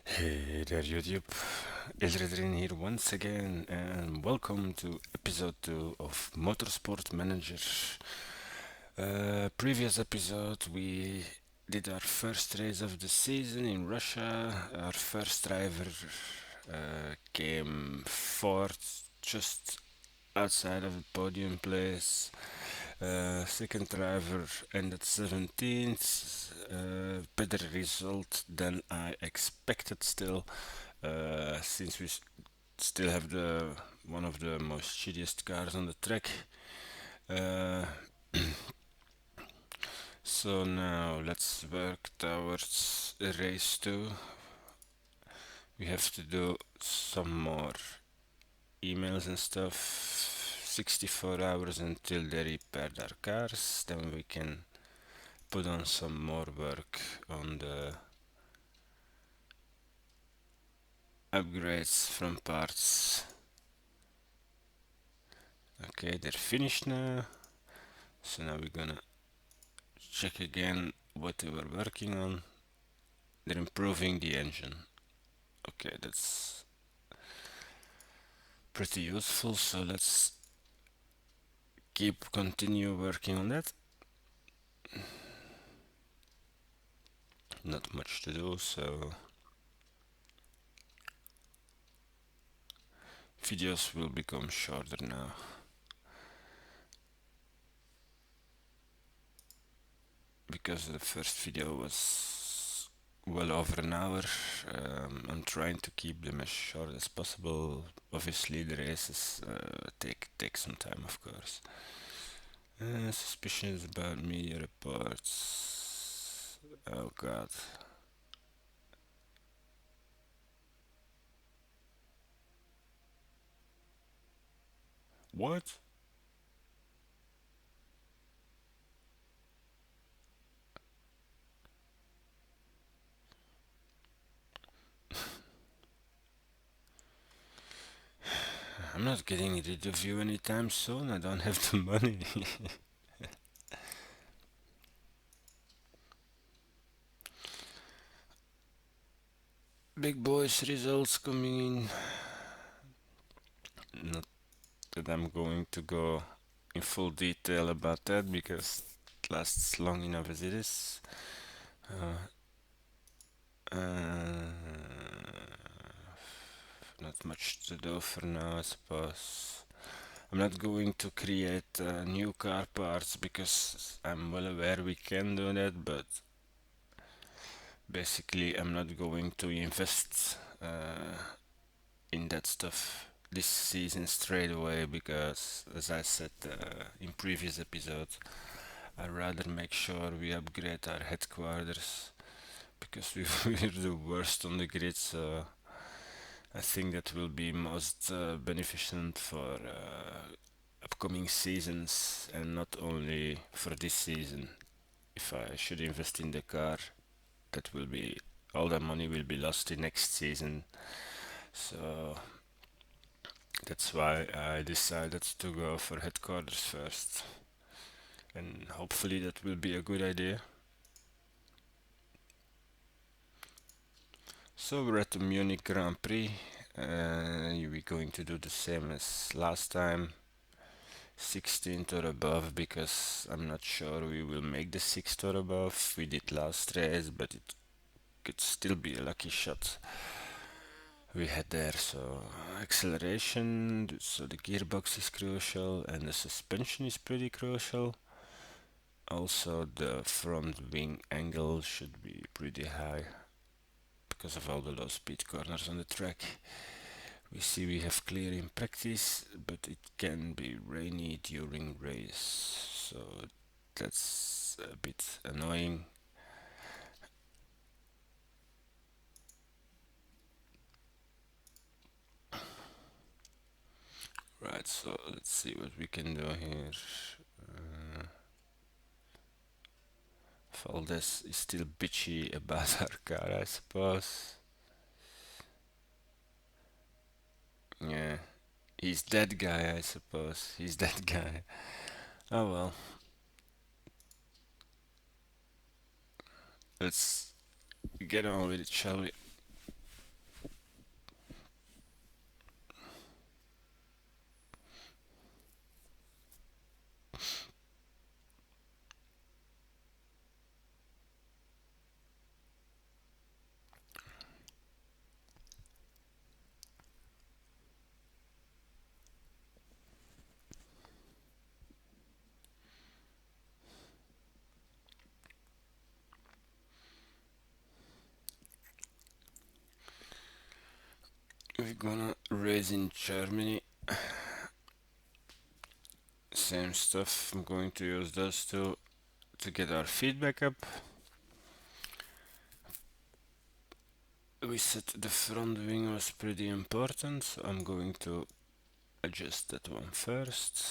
Hey there, YouTube. Ilraedrin here once again, and welcome to episode 2 of Motorsport Manager. Previous episode, we did our first race of the season in Russia. Our first driver came fourth, just outside of the podium place. Second driver ended 17th. Better result than I expected still, since we still have the one of the most shittiest cars on the track. Uh, so now let's work towards race 2. We have to do some more emails and stuff. 64 hours until they repair their cars, then we can put on some more work on the upgrades from parts. Okay, they're finished now. So now we're gonna check again what they were working on. They're improving the engine. Okay, that's pretty useful. So let's continue working on that. Not much to do, so videos will become shorter now. Because the first video was well over an hour. I'm trying to keep them as short as possible. Obviously, the races take some time, of course. Suspicions about media reports. Oh God. What? I'm not getting rid of you anytime soon. I don't have the money. Big boys results coming in. Not that I'm going to go in full detail about that because it lasts long enough as it is. Uh, Not much to do for now, I suppose. I'm not going to create new car parts because I'm well aware we can do that, but basically, I'm not going to invest in that stuff this season straight away because, as I said in previous episodes, I'd rather make sure we upgrade our headquarters because we're the worst on the grid. So I think that will be most beneficent for upcoming seasons and not only for this season. If I should invest in the car, that will be all the money will be lost in next season. So that's why I decided to go for headquarters first, and hopefully that will be a good idea. So we're at the Munich Grand Prix. We're going to do the same as last time, 16th or above, because I'm not sure we will make the 6th or above. We did last race, but it could still be a lucky shot we had there. So acceleration, so the gearbox is crucial, and the suspension is pretty crucial. Also, the front wing angle should be pretty high because of all the low speed corners on the track. We see we have clear in practice, but it can be rainy during race, so that's a bit annoying. Right, so let's see what we can do here. Valdez is still bitchy about our car, I suppose. Yeah, he's that guy, I suppose. He's that guy. Oh well, let's get on with it, shall we? gonna race in Germany. Same stuff. I'm going to use those two to get our feedback up. We said the front wing was pretty important, so I'm going to adjust that one first.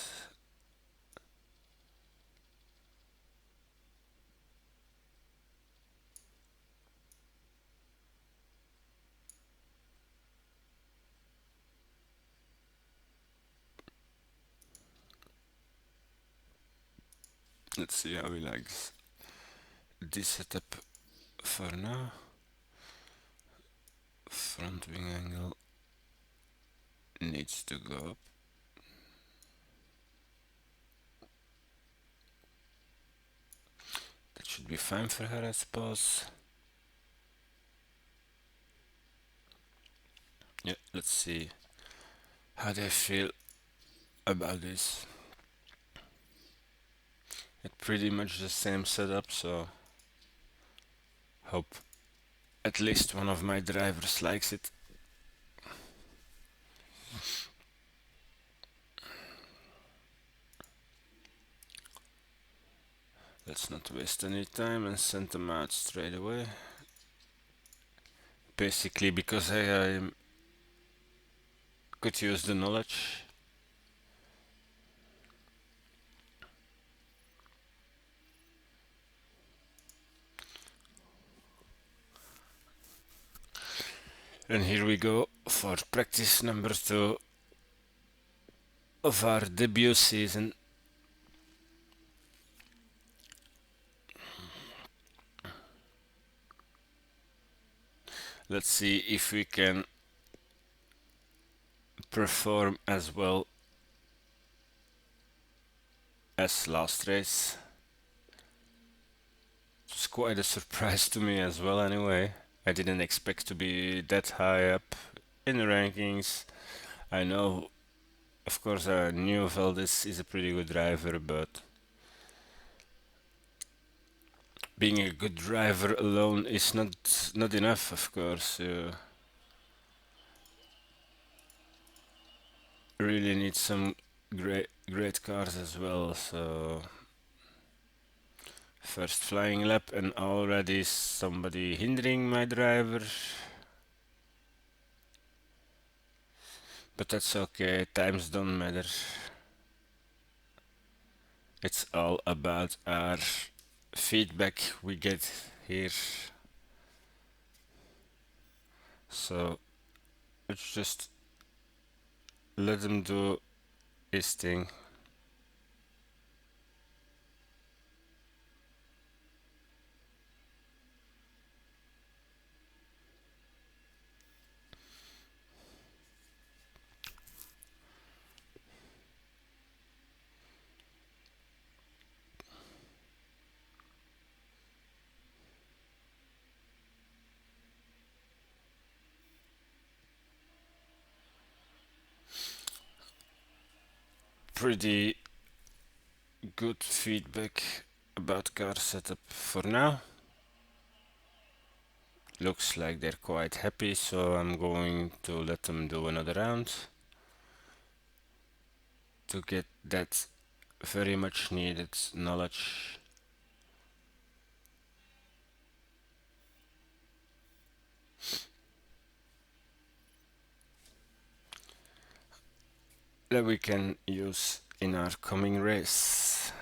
Let's see how he likes this setup for now. Front wing angle needs to go up. That should be fine for her, I suppose. Yeah, let's see how they feel about this. It's pretty much the same setup, so hope at least one of my drivers likes it. Let's not waste any time and send them out straight away. Basically because I could use the knowledge. And here we go for practice number 2 of our debut season. Let's see if we can perform as well as last race. It's quite a surprise to me as well anyway. I didn't expect to be that high up in the rankings. I know, of course, I knew Valdez is a pretty good driver, but being a good driver alone is not enough, of course. You really need some great cars as well. So first flying lap and already somebody hindering my driver. But that's okay, times don't matter. It's all about our feedback we get here. So let's just let him do his thing. Pretty good feedback about car setup for now. Looks like they're quite happy, so I'm going to let them do another round to get that very much needed knowledge. That we can use in our coming race.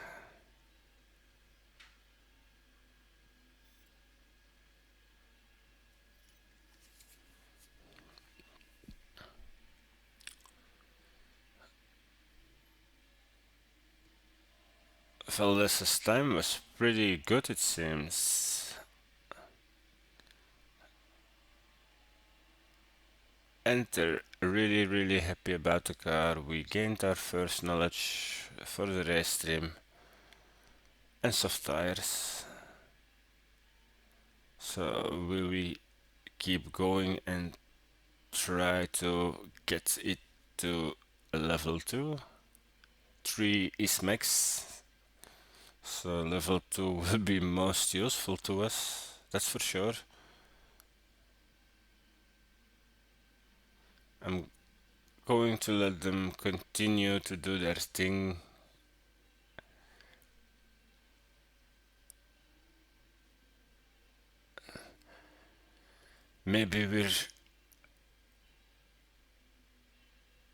Valdez's time was pretty good, it seems. And they're really happy about the car. We gained our first knowledge for the race stream and soft tires. So will we keep going and try to get it to a level 2? 3 is max. So level 2 will be most useful to us, that's for sure. I'm going to let them continue to do their thing. Maybe we're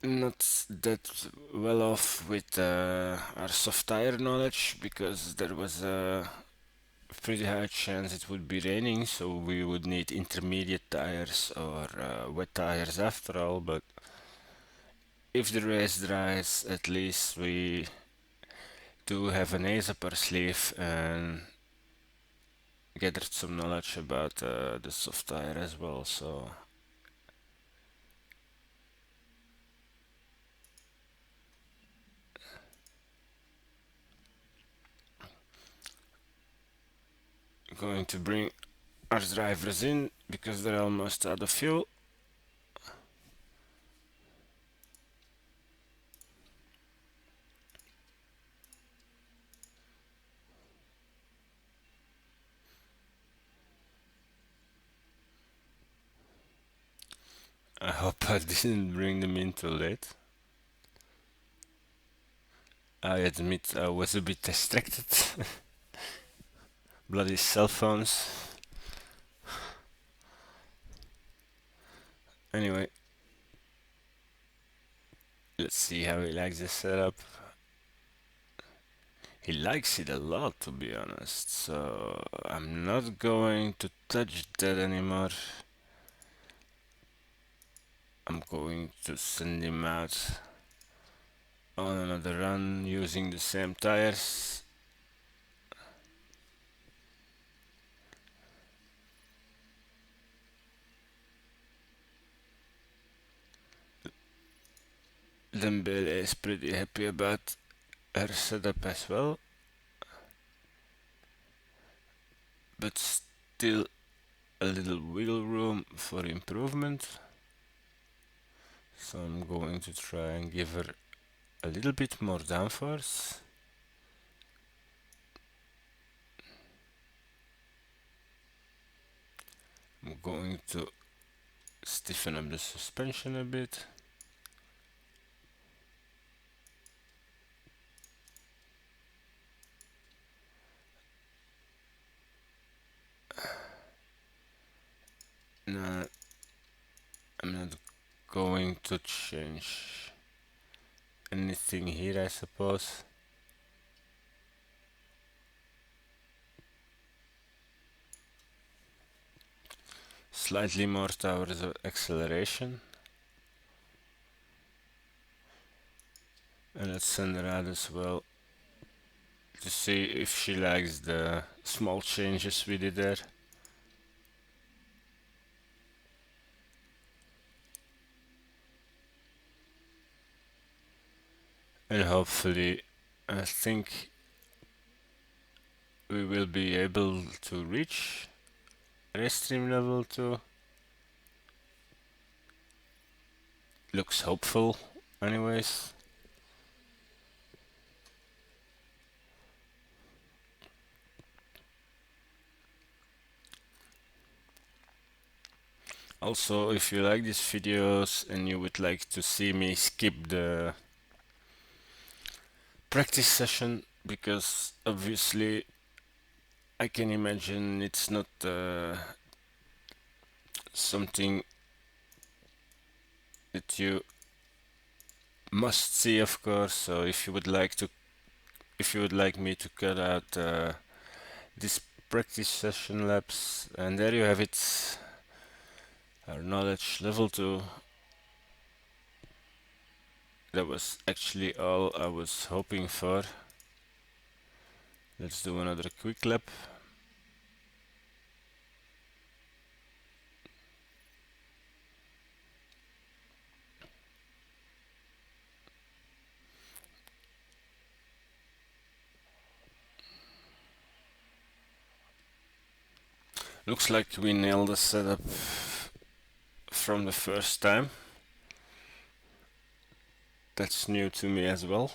not that well off with our soft tire knowledge because there was a pretty high chance it would be raining, so we would need intermediate tires or wet tires after all. But if the race dries, at least we do have an ace up our sleeve and gathered some knowledge about the soft tire as well. So going to bring our drivers in because they're almost out of fuel. I hope I didn't bring them in too late. I admit I was a bit distracted. Bloody cell phones. Anyway, let's see how he likes this setup. He likes it a lot, to be honest, so I'm not going to touch that anymore. I'm going to send him out on another run using the same tires. Dembele is pretty happy about her setup as well, but still a little wiggle room for improvement. So I'm going to try and give her a little bit more downforce. I'm going to stiffen up the suspension a bit. No, I'm not going to change anything here, I suppose. Slightly more towards acceleration. And let's send her out as well to see if she likes the small changes we did there. And hopefully, I think we will be able to reach Raystream level 2. Looks hopeful, anyways. Also, if you like these videos and you would like to see me skip the practice session, because obviously I can imagine it's not something that you must see, of course. So if you would like me to cut out this practice session laps, and there you have it, our knowledge level 2. That was actually all I was hoping for. Let's do another quick lap. Looks like we nailed the setup from the first time. That's new to me as well.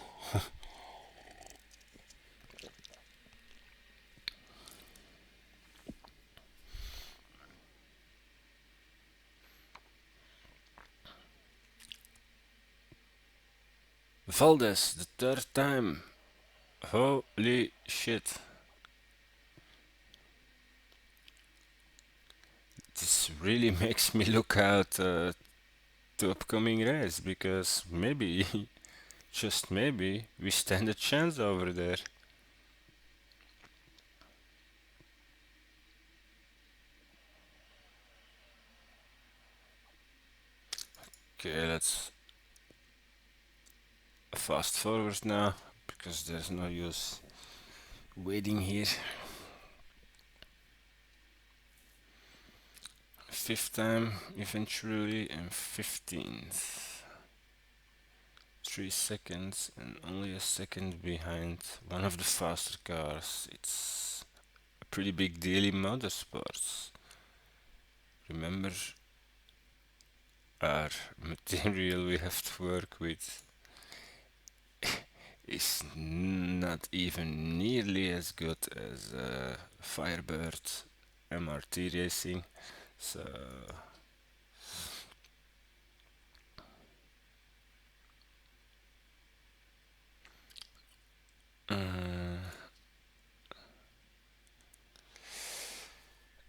Valdez, the third time. Holy shit. This really makes me look out to upcoming race because maybe, just maybe, we stand a chance over there. Okay, let's fast forward now because there's no use waiting here. Fifth time eventually and 15th. 3 seconds and only a second behind one of the faster cars. It's a pretty big deal in motorsports. Remember our material we have to work with is not even nearly as good as Firebird MRT racing. So uh,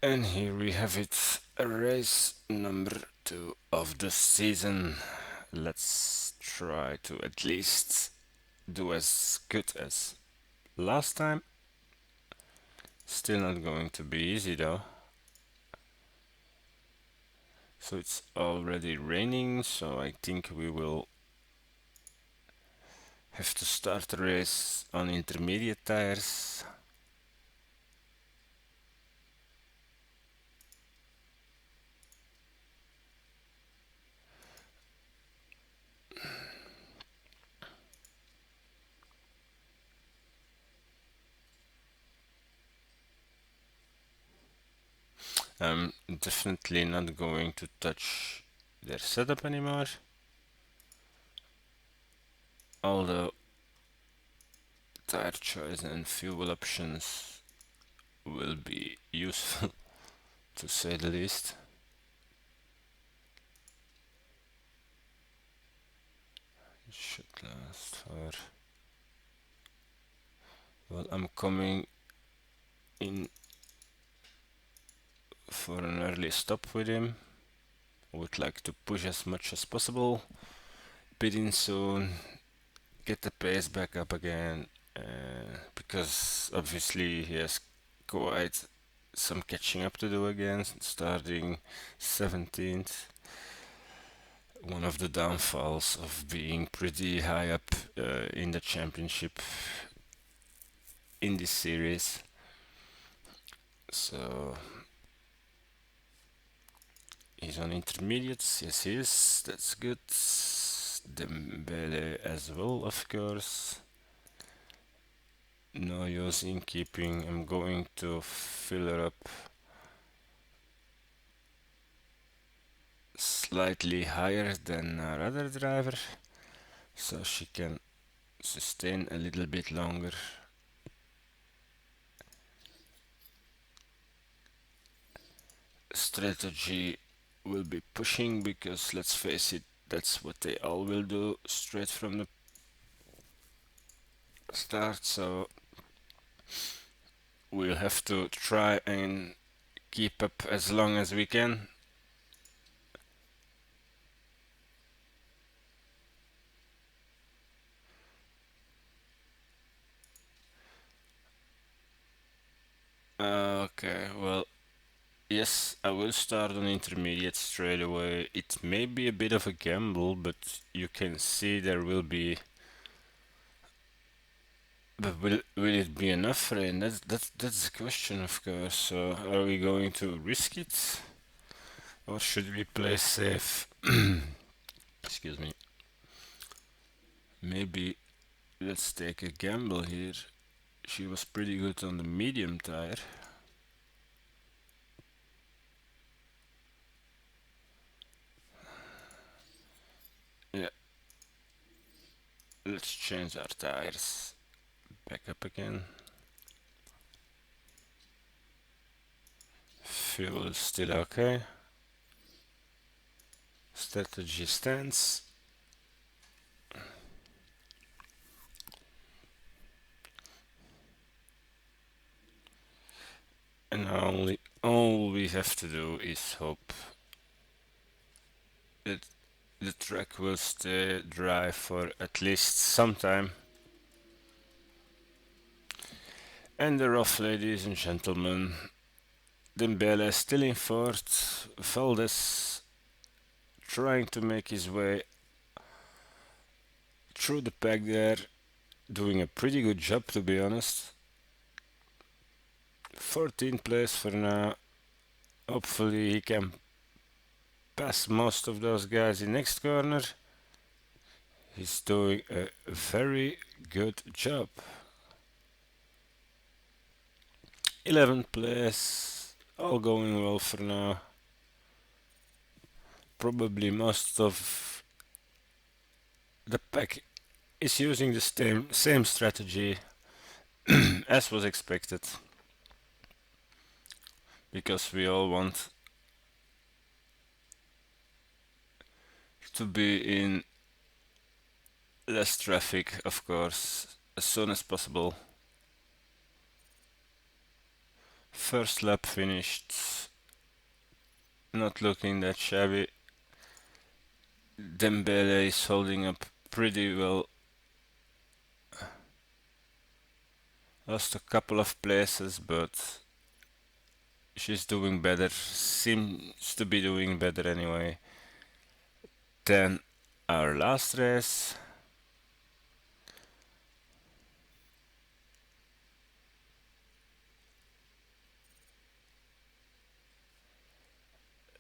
and here we have it, race number 2 of the season. Let's try to at least do as good as last time. Still not going to be easy though. So it's already raining, so I think we will have to start the race on intermediate tires. I'm definitely not going to touch their setup anymore. Although tire choice and fuel options will be useful to say the least. It should last for. Well, I'm coming in for an early stop with him. Would like to push as much as possible. Pit in soon, get the pace back up again, because obviously he has quite some catching up to do again, starting 17th. One of the downfalls of being pretty high up in the championship in this series. So he's on intermediates, yes he is, that's good. Dembele as well, of course. No use in keeping, I'm going to fill her up slightly higher than our other driver so she can sustain a little bit longer. Strategy will be pushing because let's face it, that's what they all will do straight from the start, so we'll have to try and keep up as long as we can. Okay, well, yes, I will start on intermediate straight away. It may be a bit of a gamble, but you can see there will be. But will it be enough rain? That's the question, of course. So are we going to risk it, or should we play safe? Excuse me. Maybe let's take a gamble here. She was pretty good on the medium tire. Yeah, let's change our tires. Back up again. Fuel is still okay. Strategy stands. And all we have to do is hope that the track will stay dry for at least some time. And the rough, ladies and gentlemen, Dembele still in fourth, Valdes trying to make his way through the pack there, doing a pretty good job to be honest. 14th place for now. Hopefully he can pass most of those guys in next corner. He's doing a very good job. 11th place, all going well for now. Probably most of the pack is using the same strategy as was expected, because we all want to be in less traffic, of course, as soon as possible. First lap finished, not looking that shabby. Dembele is holding up pretty well. Lost a couple of places, but she's doing better. Seems to be doing better anyway than our last race.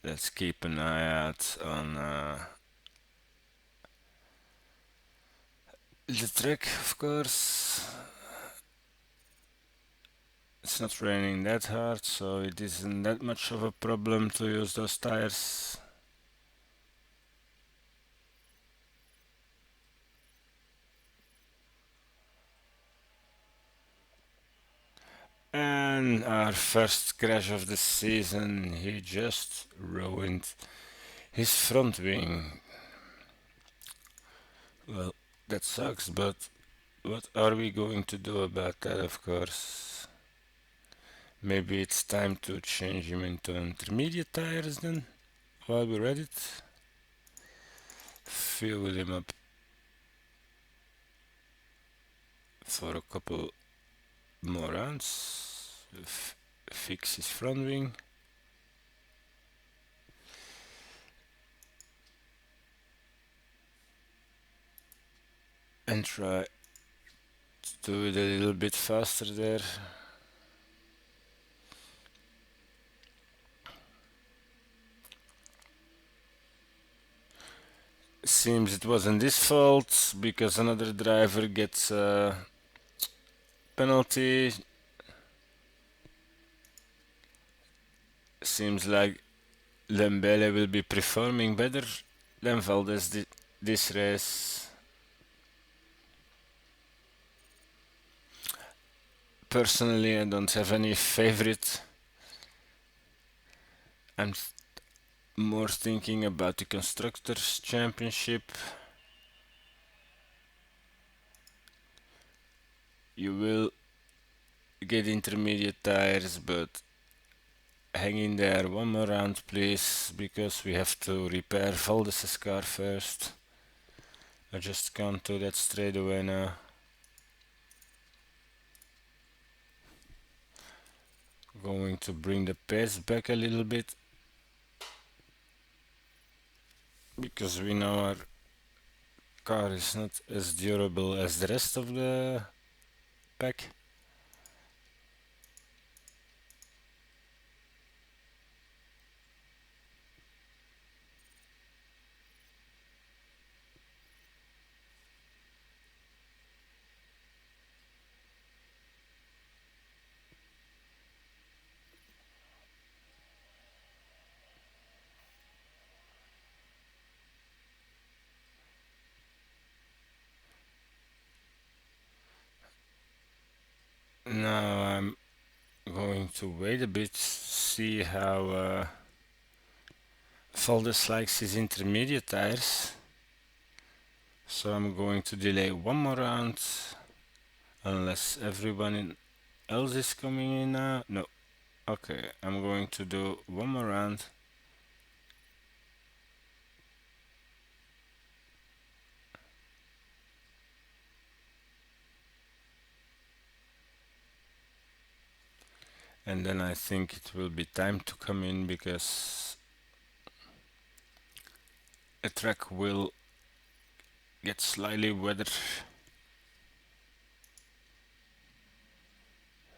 Let's keep an eye out on the track, of course. It's not raining that hard, so it isn't that much of a problem to use those tires. And our first crash of the season, he just ruined his front wing. Well, that sucks, but what are we going to do about that, of course? Maybe it's time to change him into intermediate tires then, while we're at it. Fuel him up for a couple more rounds. Fix his front wing. And try to do it a little bit faster there. Seems it wasn't his fault because another driver gets a penalty. Seems like Dembele will be performing better than Valdes this race. Personally, I don't have any favorite. I'm more thinking about the Constructors' Championship. You will get intermediate tires, but hang in there one more round, please, because we have to repair Valdes's car first. I just can't do that straight away now. Going to bring the pace back a little bit, because we know our car is not as durable as the rest of the pack. Now I'm going to wait a bit, see how Valdes likes his intermediate tires. So I'm going to delay one more round, unless everyone else is coming in now. No, Okay, I'm going to do one more round. And then I think it will be time to come in because the track will get slightly weather.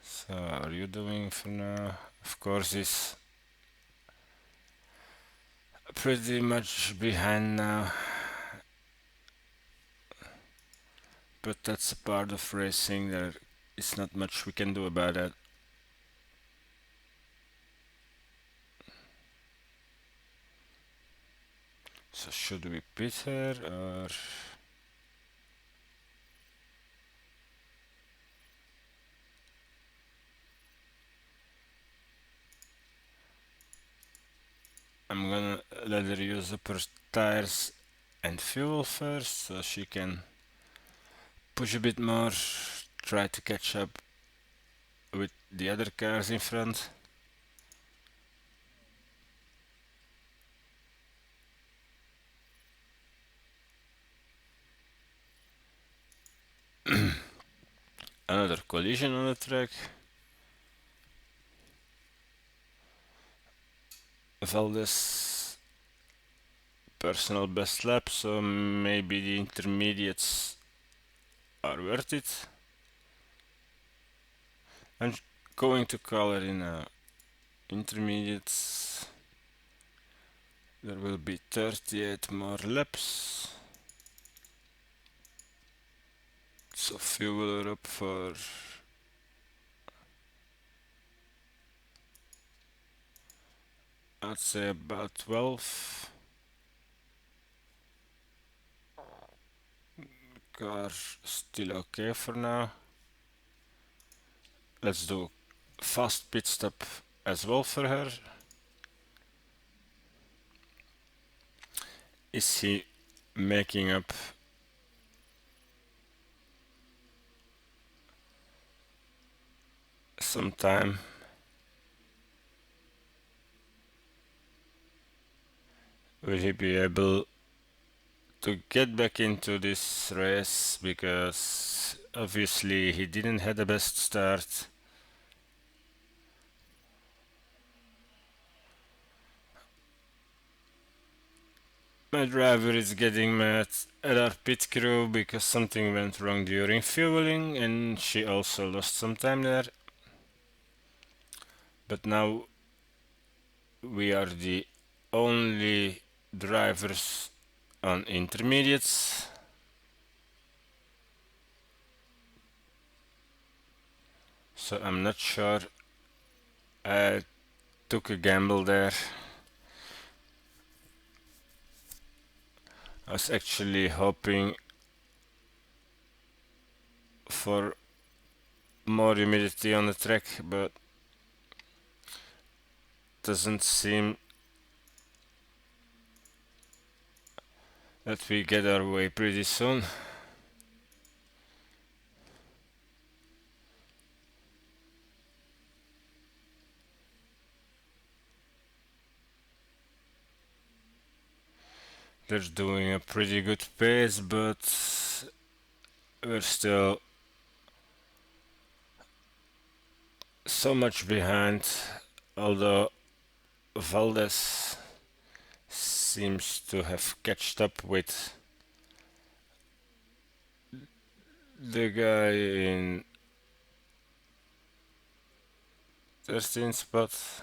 So, are you doing for now? Of course, it's pretty much behind now, but that's a part of racing. There is not much we can do about that. So, should we pit her or? I'm gonna let her use up her tires and fuel first so she can push a bit more, try to catch up with the other cars in front. Another collision on the track. Valdez personal best lap, so maybe the intermediates are worth it. I'm going to call it in intermediates. There will be 38 more laps. So fuel her up for I'd say about 12. Car still okay for now. Let's do fast pit stop as well for her. Is he making up some time? Will he be able to get back into this race? Because obviously he didn't have the best start. My driver is getting mad at our pit crew because something went wrong during fueling and she also lost some time there. But now we are the only drivers on intermediates. So I'm not sure. I took a gamble there. I was actually hoping for more humidity on the track, but doesn't seem that we get our way pretty soon. They're doing a pretty good pace, but we're still so much behind. Although Valdez seems to have catched up with the guy in 13th spot.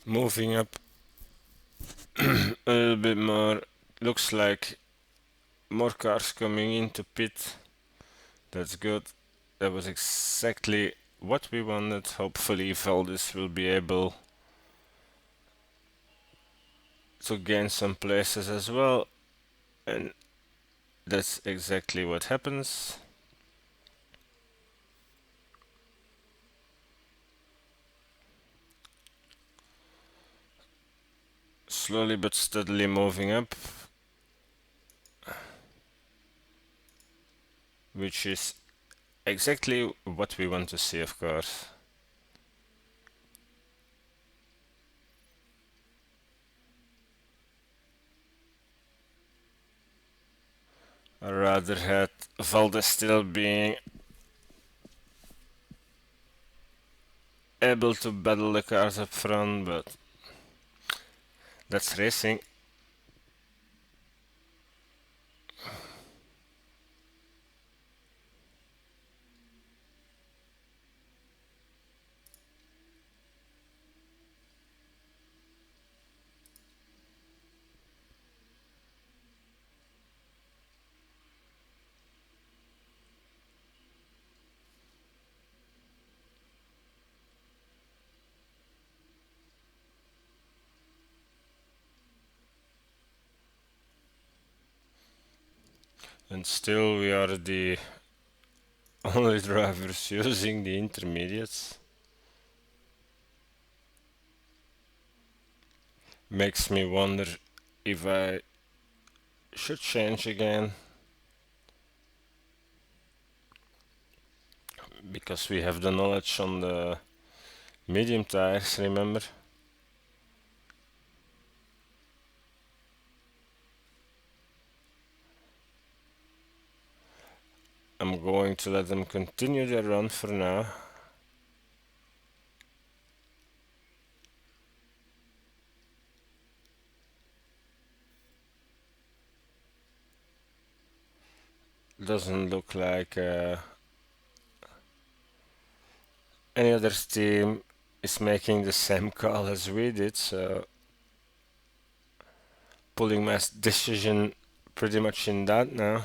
Moving up a little bit more. Looks like more cars coming into pit. That's good. That was exactly what we wanted. Hopefully Valdez will be able to gain some places as well. And that's exactly what happens. slowly but steadily moving up, which is exactly what we want to see, of course. I rather had Valdes still being able to battle the cars up front, but that's racing. And still we are the only drivers using the intermediates. Makes me wonder if I should change again, because we have the knowledge on the medium tires, remember? I'm going to let them continue their run for now. Doesn't look like any other team is making the same call as we did, so pulling my decision pretty much in that now.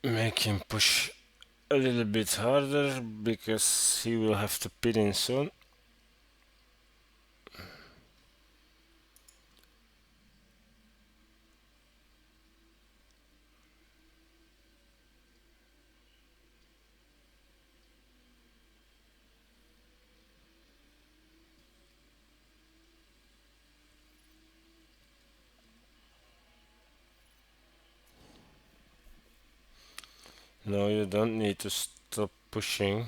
Make him push a little bit harder because he will have to pit in soon. No, you don't need to stop pushing.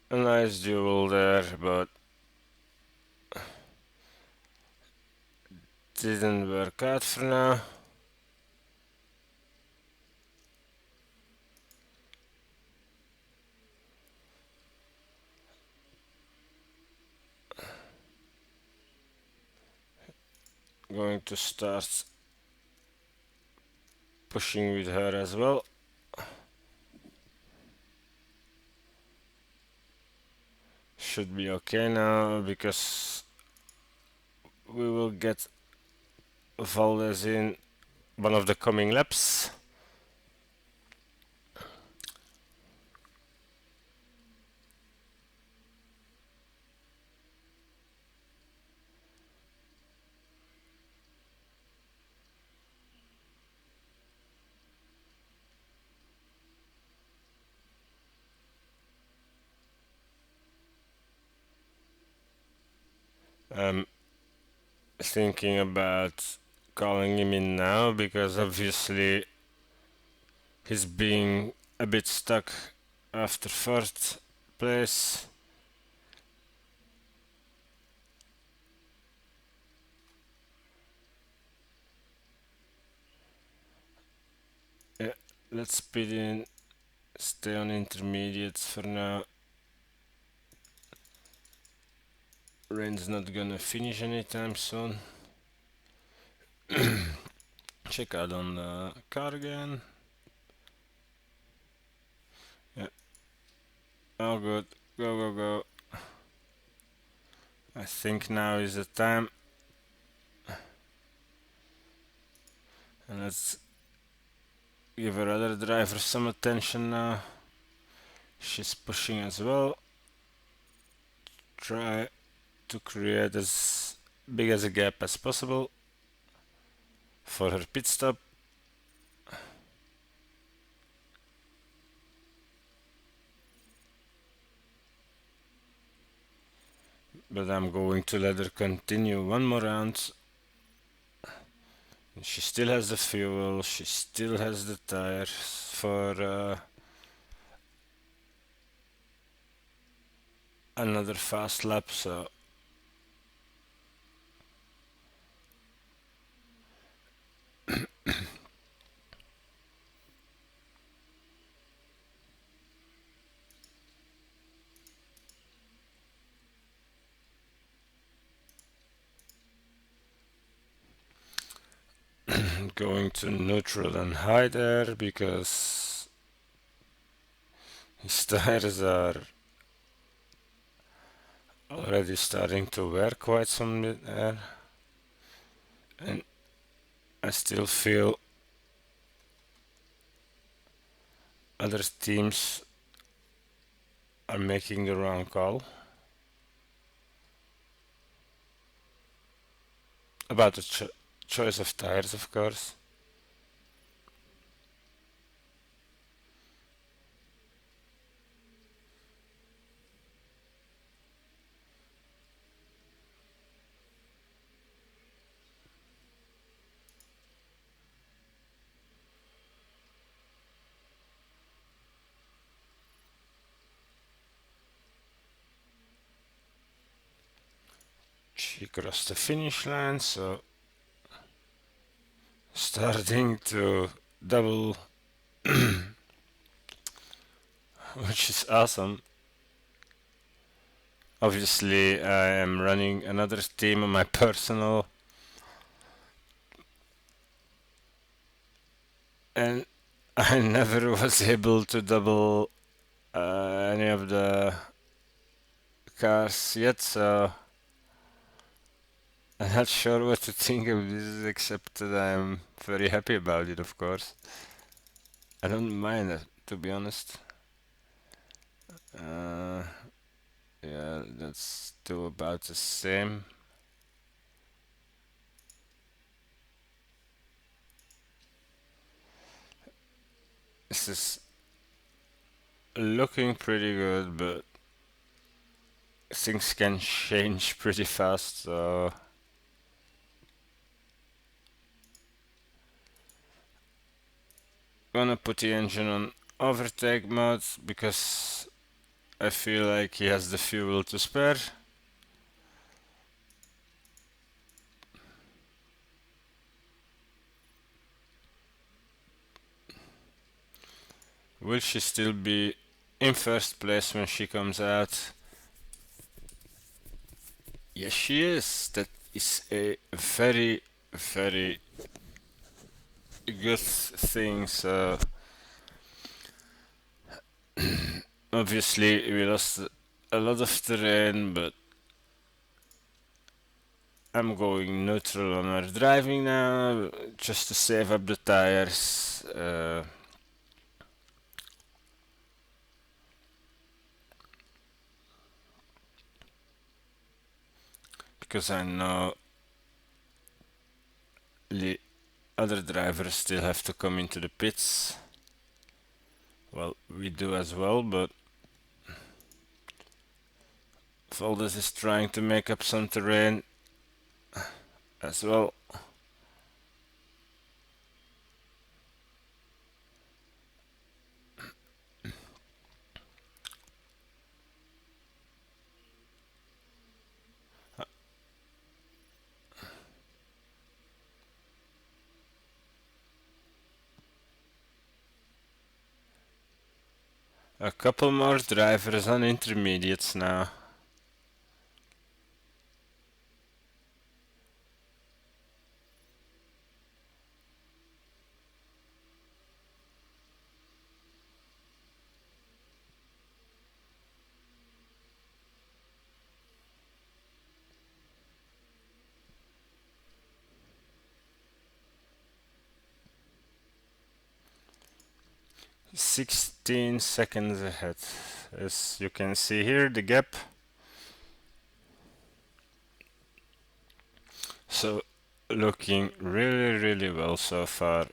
A nice duel there, but didn't work out for now. Going to start pushing with her as well. Should be okay now because we will get Valdes in one of the coming laps. I'm thinking about calling him in now because obviously he's being a bit stuck after first place. Yeah, let's speed in, stay on intermediates for now. Rain's not gonna finish anytime soon. Check out on the car again. Yeah, all good. Go, go, go. I think now is the time. And let's give our other driver some attention now. She's pushing as well. Try to create as big as a gap as possible for her pit stop. But I'm going to let her continue one more round. She still has the fuel, she still has the tires for another fast lap, so going to neutral and high there because his tires are already starting to wear quite some there, and I still feel other teams are making the wrong call about the choice of tires, of course. She crossed the finish line, so starting to double, which is awesome. Obviously, I am running another team on my personal, and I never was able to double any of the cars yet, so I'm not sure what to think of this, except that I'm very happy about it, of course. I don't mind it, to be honest. Uh, yeah, let's do about the same. This is looking pretty good, but things can change pretty fast, so gonna put the engine on overtake mode because I feel like he has the fuel to spare. Will she still be in first place when she comes out? Yes, she is. That is a very, very good thing. So, obviously, we lost a lot of terrain, but I'm going neutral on our driving now just to save up the tires. Because I know the other drivers still have to come into the pits. Well, we do as well, but Valdes is trying to make up some terrain as well. A couple more drivers on intermediates now. "16 seconds ahead." As you can see here, the gap. So, looking really well so far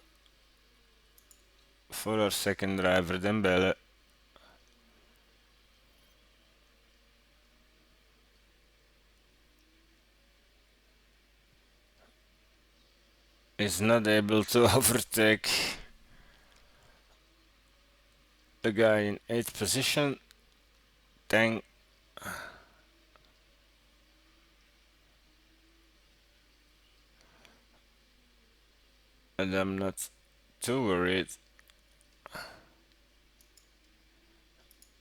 for our second driver, Dembele. Is not able to overtake the guy in 8th position. Dang. And I'm not too worried.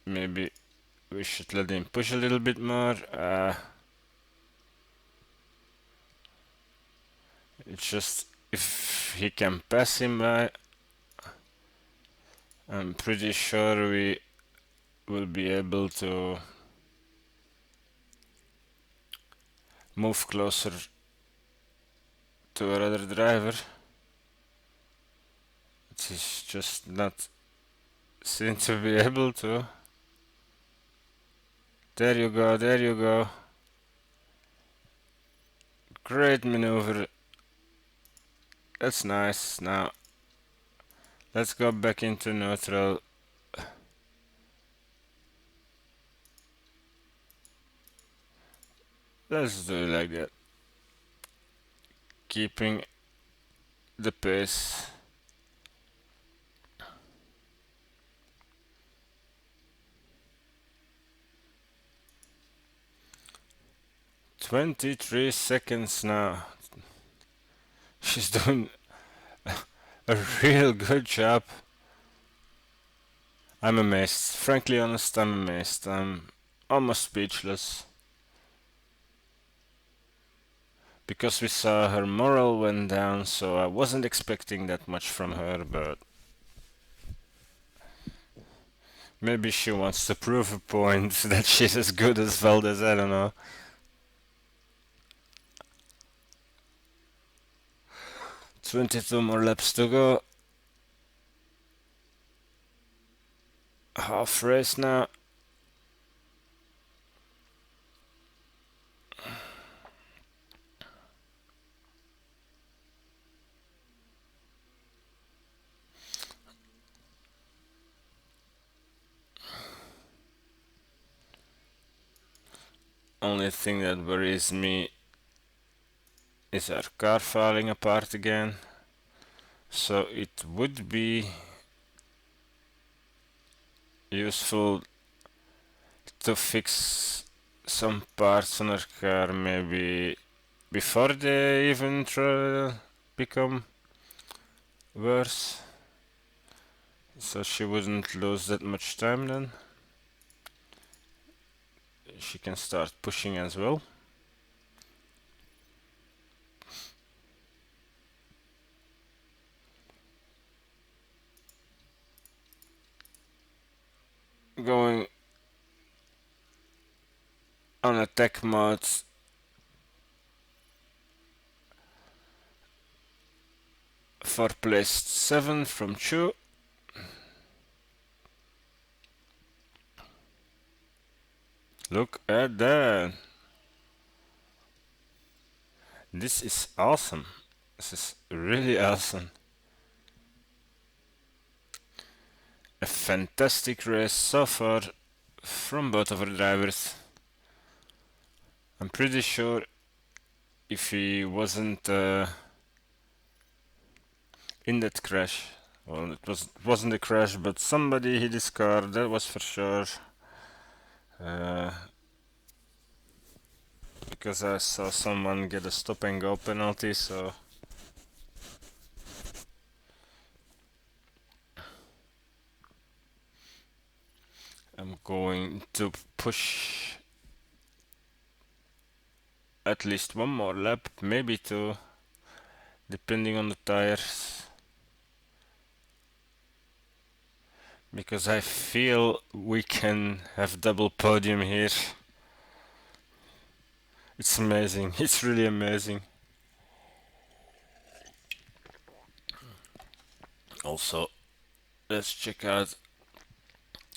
Maybe we should let him push a little bit more. It's just if he can pass him by, I'm pretty sure we will be able to move closer to our other driver. It is just not seem to be able to. There you go, there you go. Great maneuver. That's nice. Now, let's go back into neutral. Let's do it like that. Keeping the pace. "23 seconds now." She's doing a real good job. I'm amazed. Frankly honest, I'm amazed. I'm almost speechless. Because we saw her morale went down, so I wasn't expecting that much from her, but maybe she wants to prove a point that she's as good as Valdez, I don't know. 22 more laps to go. Half race now. Only thing that worries me is our car falling apart again. So it would be useful to fix some parts on our car maybe before they even become worse. So she wouldn't lose that much time then. She can start pushing as well. Going on attack mode for place 7 from Chu. Look at that. This is awesome. This is really awesome. A fantastic race so far from both of our drivers. I'm pretty sure if he wasn't in that crash, well, wasn't a crash, but somebody hit his car, that was for sure. Uh, because I saw someone get a stop and go penalty, so I'm going to push at least one more lap, maybe two, depending on the tires. Because I feel we can have double podium here. It's amazing, it's really amazing. Also, let's check out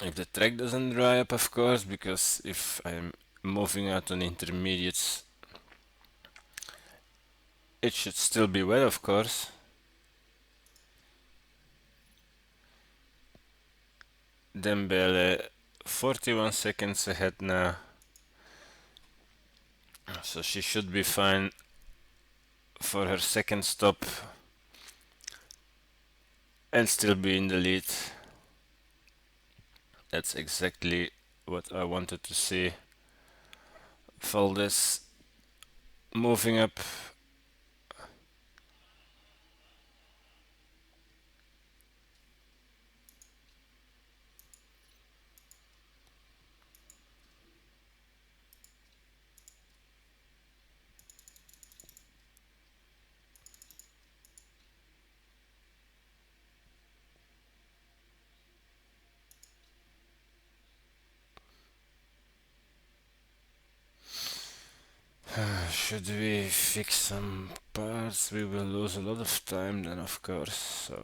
if the track doesn't dry up, of course, because if I'm moving out on intermediates, it should still be wet, of course. Dembele 41 seconds ahead now, so she should be fine for her second stop and still be in the lead. That's exactly what I wanted to see. Valdes moving up. Should we fix some parts? We will lose a lot of time then, of course. So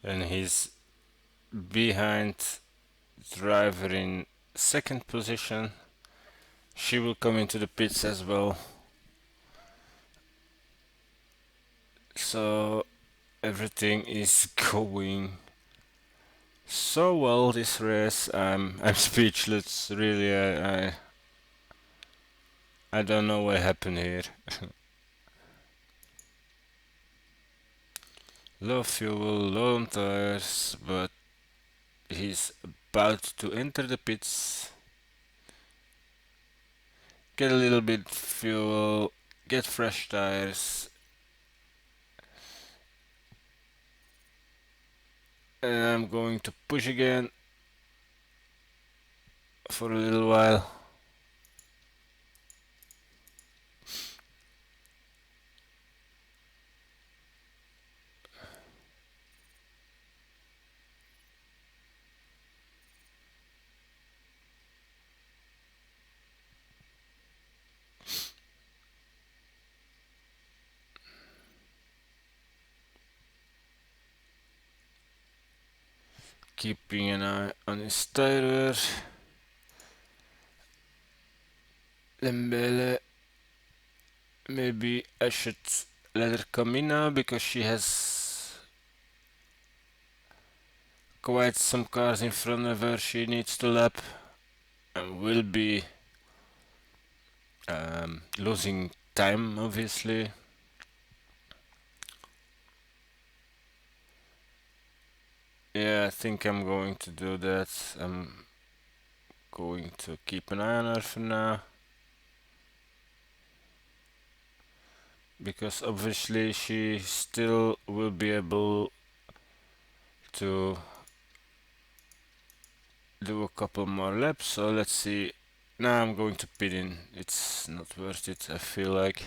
and he's behind driver in second position. She will come into the pits as well. So everything is going so well this race. I'm speechless. Really, I don't know what happened here. Low fuel, low on tires, but he's about to enter the pits. Get a little bit fuel, get fresh tires, and I'm going to push again for a little while. Keeping an eye on his tire. Dembele. Maybe I should let her come in now because she has quite some cars in front of her she needs to lap and will be losing time, obviously. Yeah, I think I'm going to do that. I'm going to keep an eye on her for now. Because obviously she still will be able to do a couple more laps. So let's see. Now I'm going to pit in. It's not worth it, I feel like.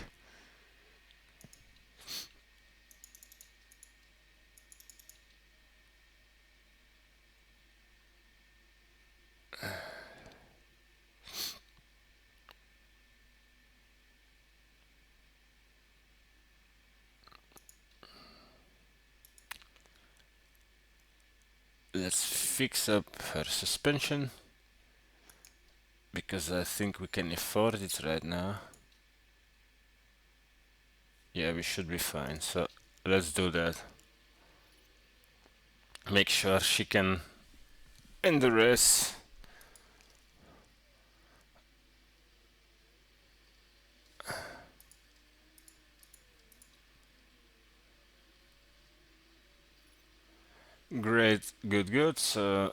Let's fix up her suspension because I think we can afford it right now. Yeah, we should be fine. So let's do that. Make sure she can end the race. Great, good, good. So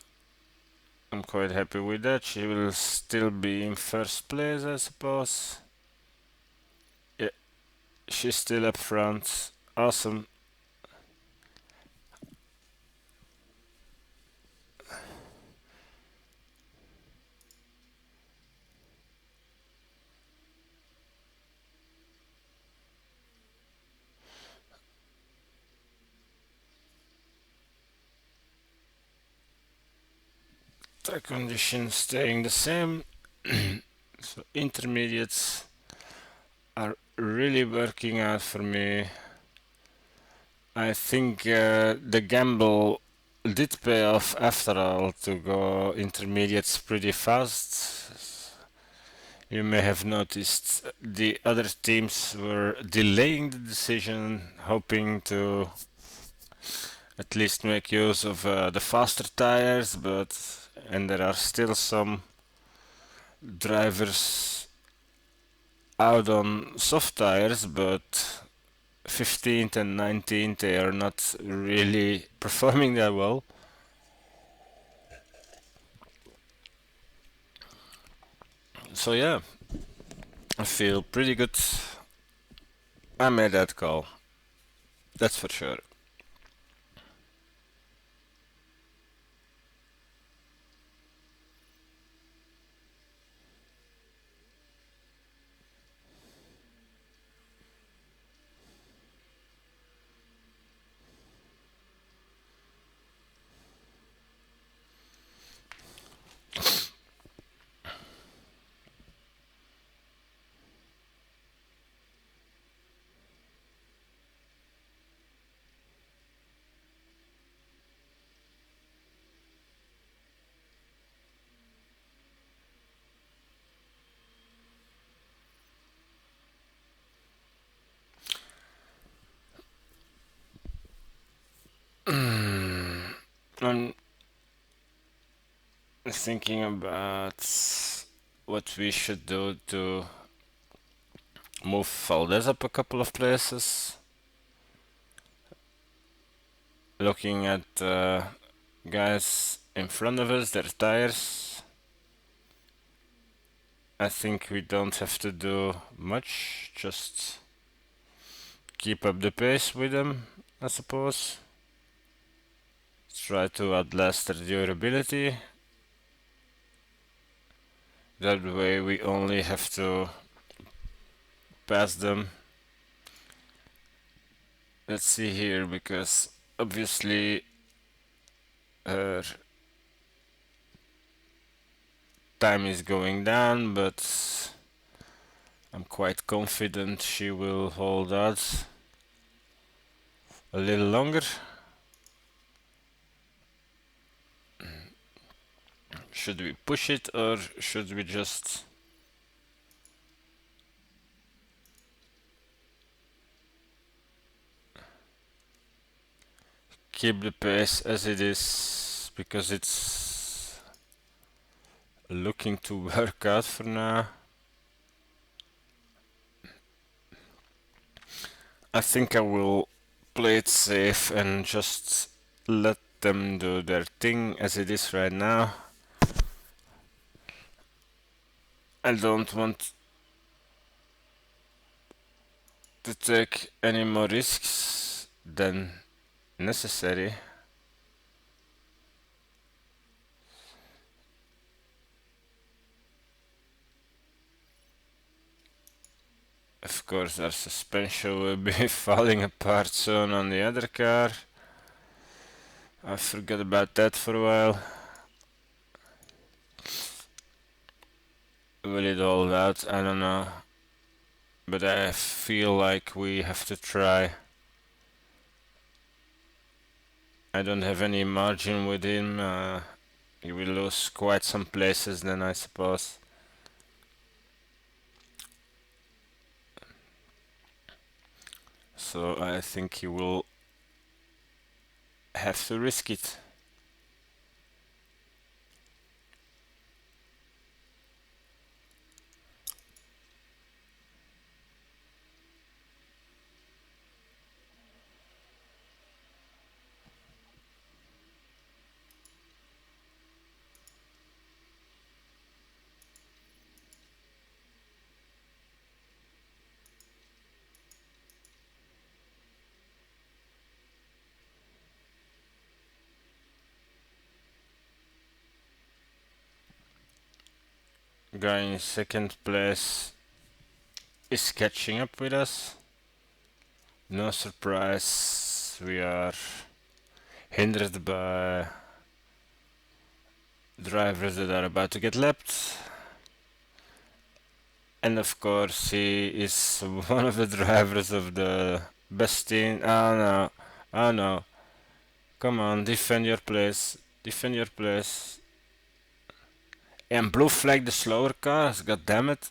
I'm quite happy with that. She will still be in first place, I suppose. Yeah, she's still up front. Awesome. Track conditions staying the same. So intermediates are really working out for me. I think the gamble did pay off after all to go intermediates pretty fast. You may have noticed the other teams were delaying the decision, hoping to at least make use of the faster tires, but and there are still some drivers out on soft tires, but 15th and 19th they are not really performing that well. So yeah, I feel pretty good. I made that call, that's for sure. I'm thinking about what we should do to move Valdez up a couple of places. Looking at guys in front of us, their tires. I think we don't have to do much, just keep up the pace with them, I suppose. Try to outlast their durability. That way we only have to pass them. Let's see here, because obviously her time is going down, but I'm quite confident she will hold out a little longer. Should we push it or should we just keep the pace as it is, because it's looking to work out for now? I think I will play it safe and just let them do their thing as it is right now. I don't want to take any more risks than necessary. Of course, our suspension will be falling apart soon on the other car. I forgot about that for a while. Will it hold out? I don't know. But I feel like we have to try. I don't have any margin with him. He will lose quite some places then, I suppose. So I think he will have to risk it. Guy in second place is catching up with us. No surprise, we are hindered by drivers that are about to get lapped. And of course, he is one of the drivers of the best team. Oh no, oh no. Come on, defend your place. Defend your place. And blue flag the slower cars, god damn it.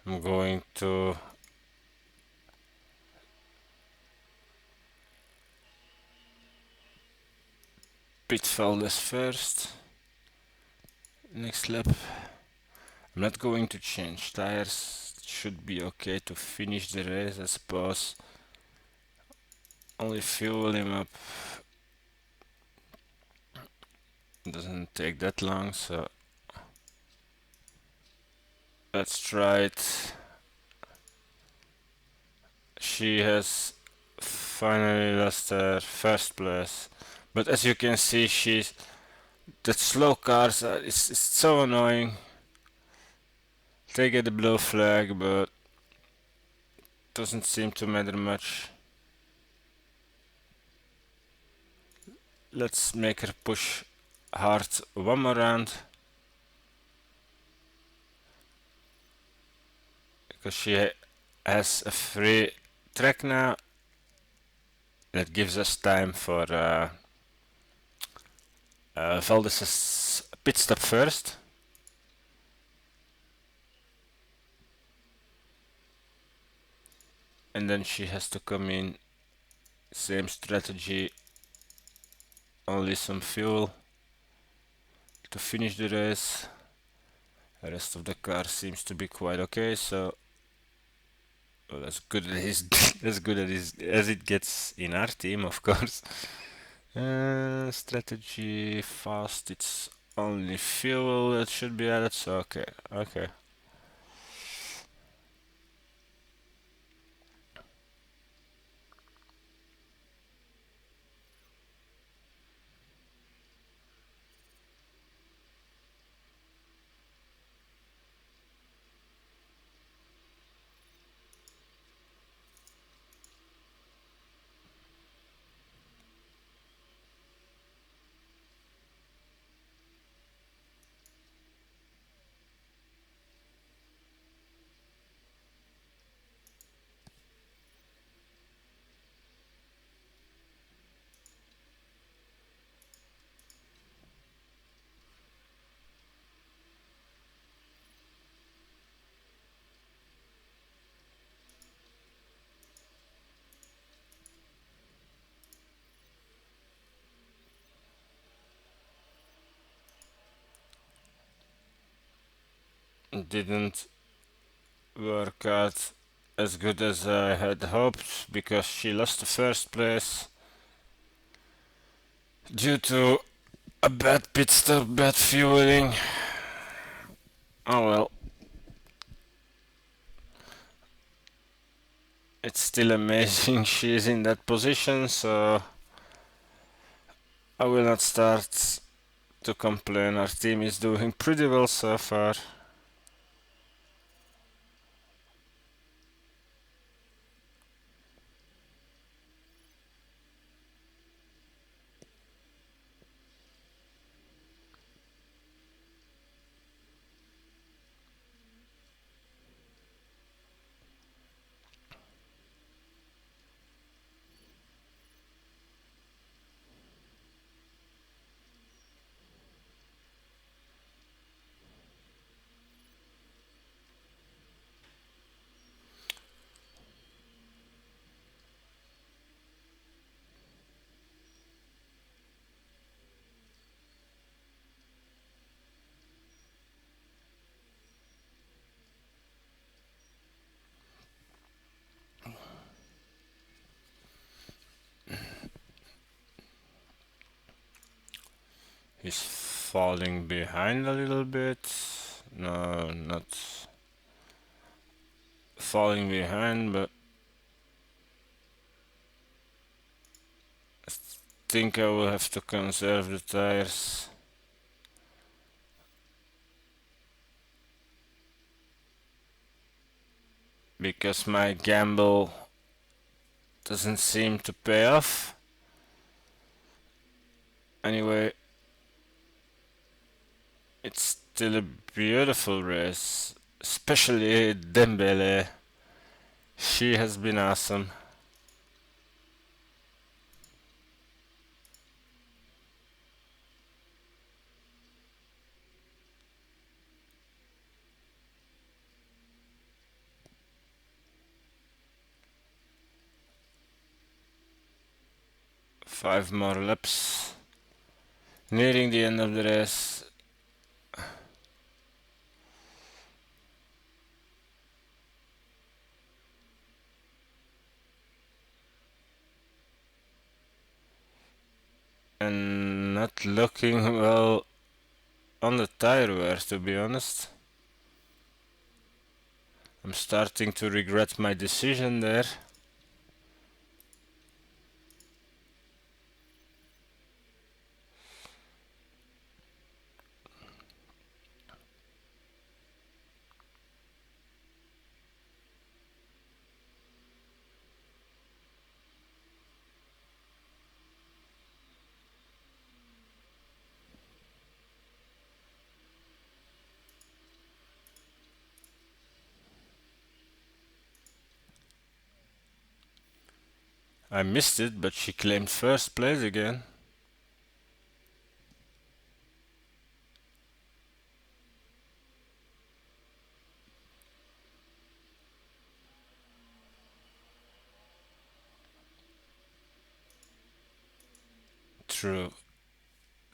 I'm going to pit Valdes first. Next lap. I'm not going to change tires. It should be okay to finish the race, I suppose. Only fuel him up. Doesn't take that long, so let's try it. She has finally lost her first place, but as you can see, she's that slow cars it's so annoying. They get the blue flag, but doesn't seem to matter much. Let's make her push hard one more round, because she has a free track now. That gives us time for Valdez's pit stop first. And then she has to come in. Same strategy, only some fuel to finish the race. The rest of the car seems to be quite okay, so well, as good as as good as it gets in our team, of course. Strategy fast. It's only fuel that should be added. So okay, okay. Didn't work out as good as I had hoped because she lost the first place due to a bad pit stop, bad fueling. Oh well. it's still amazing she's in that position, so I will not start to complain. Our team is doing pretty well so far. He's falling behind a little bit. No, not falling behind, but I think I will have to conserve the tires. Because my gamble doesn't seem to pay off. Anyway, it's still a beautiful race, especially Dembele. She has been awesome. Five more laps. Nearing the end of the race. And not looking well on the tire wear, to be honest. I'm starting to regret my decision there. I missed it, but she claimed first place again. True.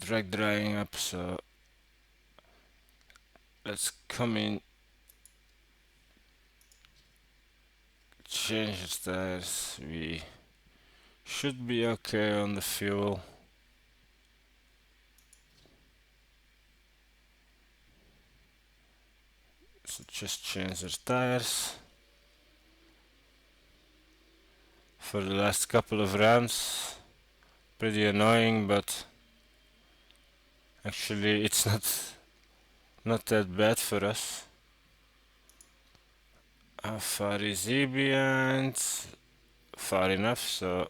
Drag drying up, so let's come in. Change the tires. We should be okay on the fuel. So just change the tires. For the last couple of rounds. Pretty annoying, but actually it's not that bad for us. How far is he behind? Far enough, so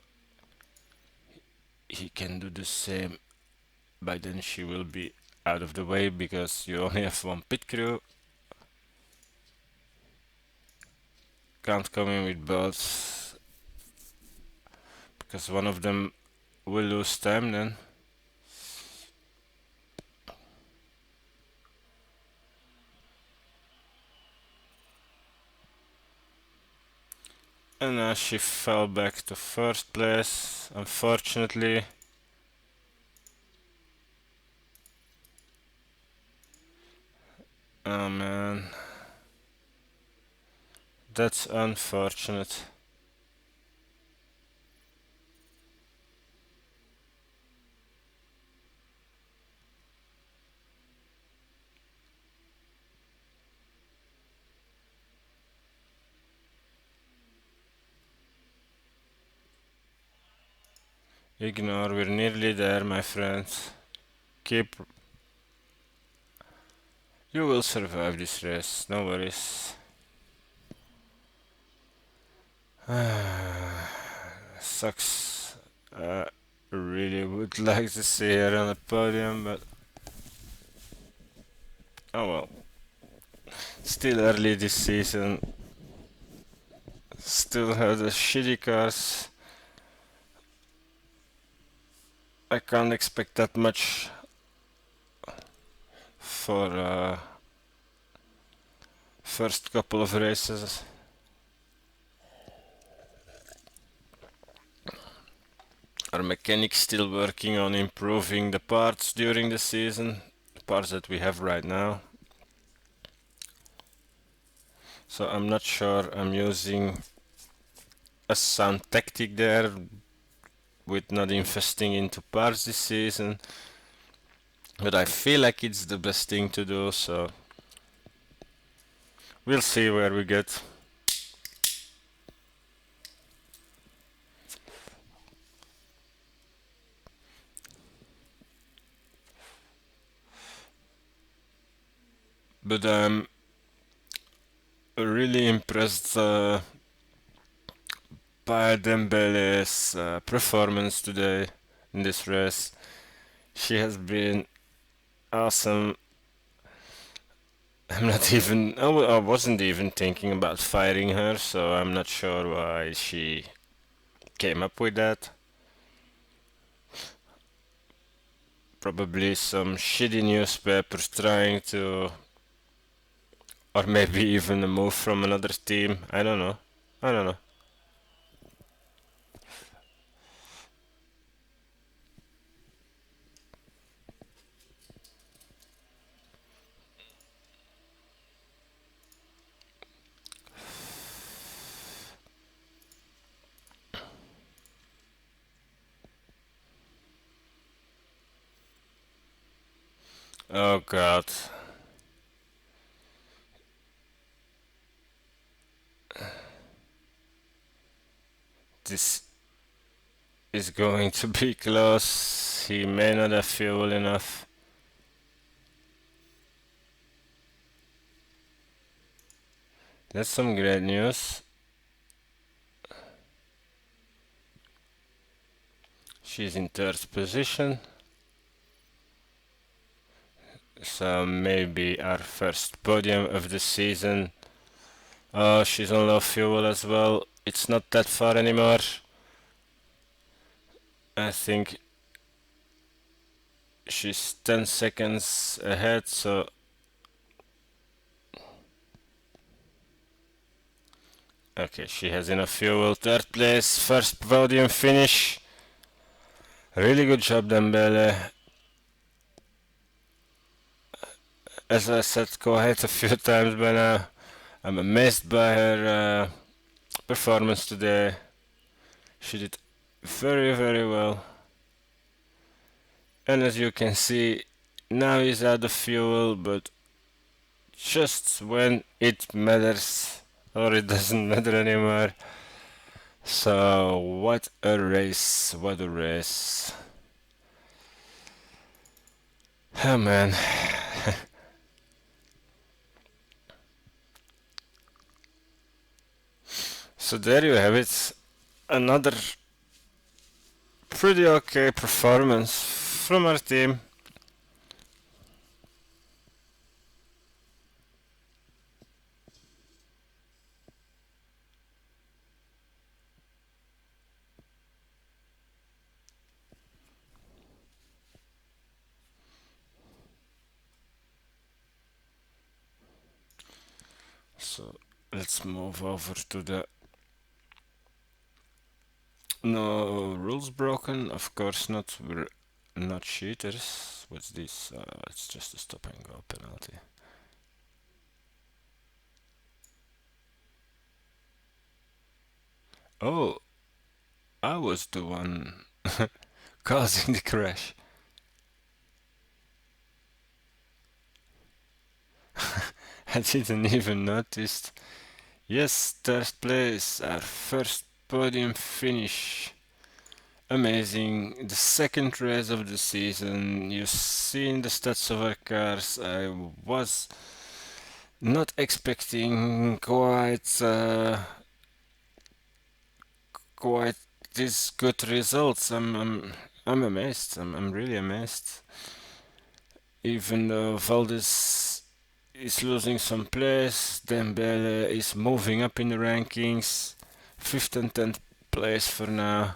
he can do the same. By then she will be out of the way because you only have one pit crew. Can't come in with both because one of them will lose time then. And now she fell back to first place, unfortunately. Oh man. That's unfortunate. Ignore, we're nearly there, my friends. Keep. You will survive this race, no worries. Sucks. I really would like to see her on the podium, but oh well. Still early this season. Still have the shitty cars. I can't expect that much for first couple of races. Our mechanics still working on improving the parts during the season, the parts that we have right now. So I'm not sure I'm using a sound tactic there with not investing into parts this season, but I feel like it's the best thing to do, so we'll see where we get. But I'm really impressed by Dembele's performance today in this race. She has been awesome. I'm not even. I wasn't even thinking about firing her, so I'm not sure why she came up with that. Probably some shitty newspapers trying to. Or maybe even a move from another team. I don't know. I don't know. Oh god. This is going to be close. He may not have fuel enough. That's some great news. She's in third position. So maybe our first podium of the season. Oh, she's on low fuel as well. It's not that far anymore. I think she's 10 seconds ahead, so okay, she has enough fuel. Third place, first podium finish. Really good job, Dembele. As I said quite a few times by now, I'm amazed by her performance today. She did very, very well. And as you can see, now he's out of fuel, but just when it matters, or it doesn't matter anymore. So, what a race, what a race. Oh man. So there you have it. Another pretty okay performance from our team. So let's move over to the no rules broken. Of course not. We're not cheaters. What's this? It's just a stop and go penalty. Oh, I was the one causing the crash. I didn't even notice. Yes, third place, our first podium finish. amazing. The second race of the season, you've seen the stats of our cars. I was not expecting quite these good results. I'm amazed. I'm really amazed. Even though Valdez is losing some place, Dembele is moving up in the rankings, fifth and tenth place for now.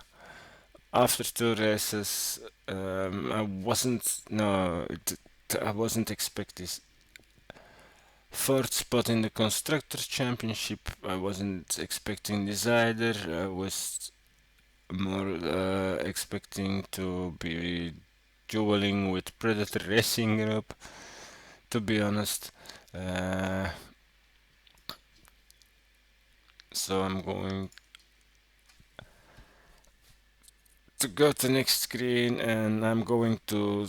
After two races, I wasn't no, I wasn't expecting fourth spot in the constructors championship. I wasn't expecting this either. I was more expecting to be dueling with Predator Racing Group, to be honest. Uh, so I'm going to go to the next screen and I'm going to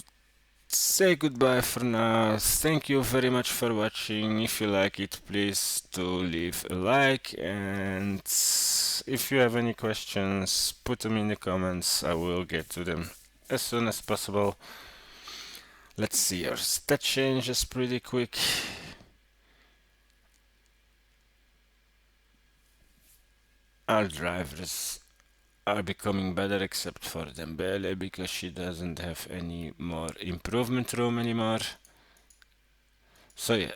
say goodbye for now. Thank you very much for watching. If you like it, please do leave a like, and if you have any questions, put them in the comments. I will get to them as soon as possible. Let's see, our stat changes pretty quick. Our drivers are becoming better except for Dembele because she doesn't have any more improvement room anymore. So yeah,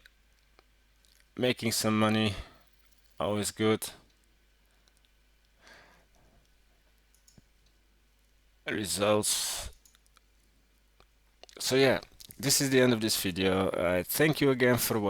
making some money, always good. Results. So yeah, this is the end of this video. Thank you again for watching.